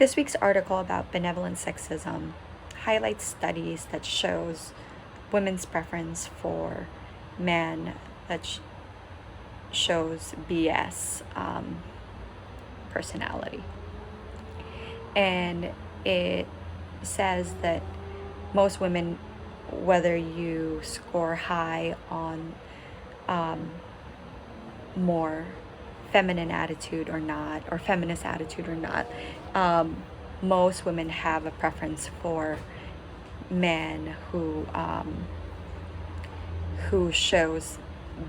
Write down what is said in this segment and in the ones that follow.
This week's article about benevolent sexism highlights studies that shows women's preference for men that shows BS personality. And it says that most women, whether you score high on more feminine attitude or not, or feminist attitude or not, most women have a preference for men who shows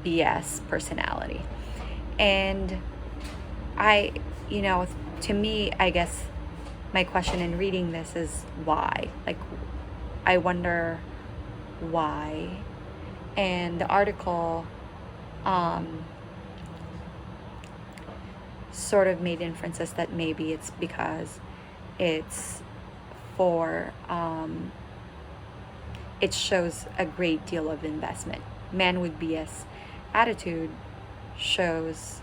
BS personality. And to me, I guess my question in reading this is why? Like, I wonder why. And the article sort of made inferences that maybe it's because it's for it shows a great deal of investment. Men with BS attitude shows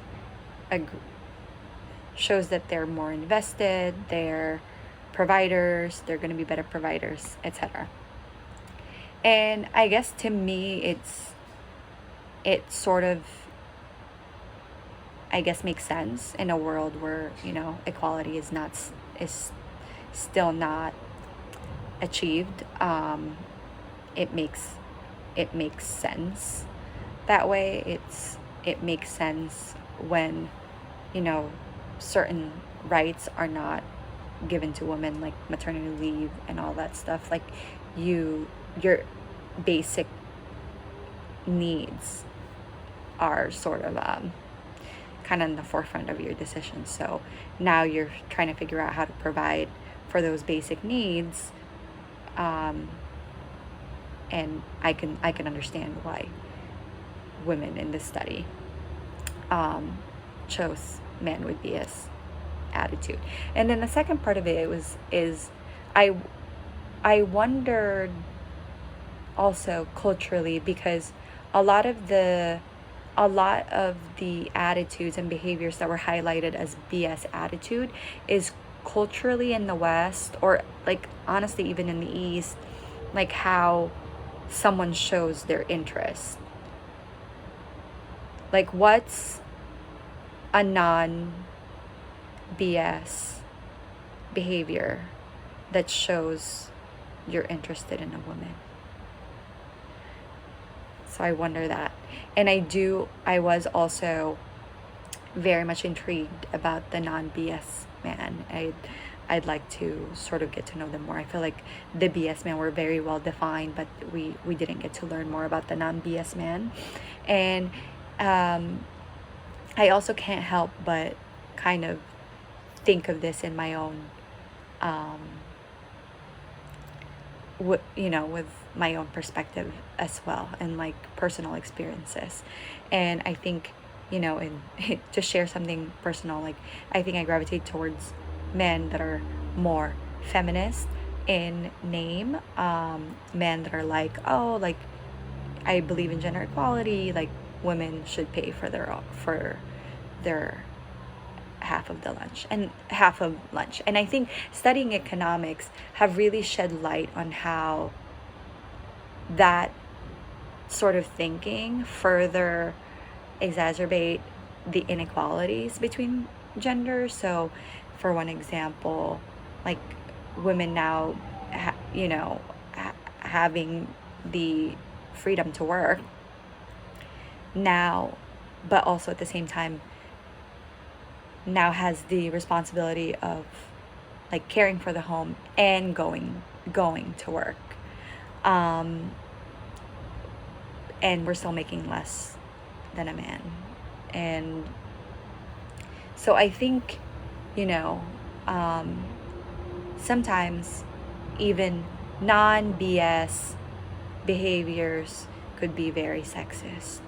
that they're more invested, they're providers, they're going to be better providers, etc. And I guess to me it sort of, I guess, makes sense in a world where, equality is still not achieved. It makes sense that way. It makes sense when, certain rights are not given to women, like maternity leave and all that stuff. Like your basic needs are sort of kind of in the forefront of your decisions. So now you're trying to figure out how to provide for those basic needs, and I can understand why women in this study chose men with BS attitude. And then the second part of it is I wondered also culturally, because a lot of the attitudes and behaviors that were highlighted as BS attitude is culturally in the West, or like honestly even in the East, like how someone shows their interest. Like, what's a non-BS behavior that shows you're interested in a woman? So I wonder that. And I was also very much intrigued about the non-BS man. I'd like to sort of get to know them more. I feel like the BS men were very well defined, but we didn't get to learn more about the non-BS man. And I also can't help but kind of think of this in my own with my own perspective as well, and like personal experiences. And I think, in to share something personal, like I think I gravitate towards men that are more feminist in name, men that are like, oh, like I believe in gender equality, like women should pay for their half of lunch. And I think studying economics have really shed light on how that sort of thinking further exacerbate the inequalities between genders. So for one example, like women now having the freedom to work now, but also at the same time now has the responsibility of like caring for the home and going to work, and we're still making less than a man. And so I think sometimes even non-BS behaviors could be very sexist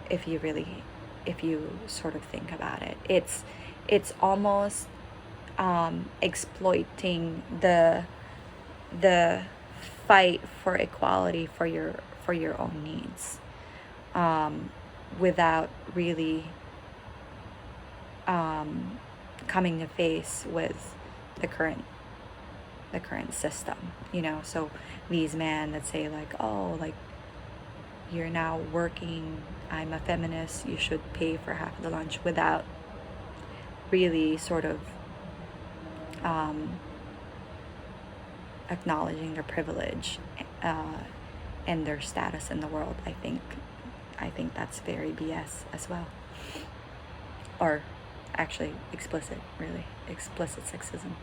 if you sort of think about it. It's almost exploiting the fight for equality for your own needs, without really coming to face with the current system, you know. So these men that say like, oh, like, you're now working, I'm a feminist, you should pay for half of the lunch, without really sort of um, acknowledging their privilege uh, and their status in the world. I think that's very BS as well, or actually explicit, really explicit sexism.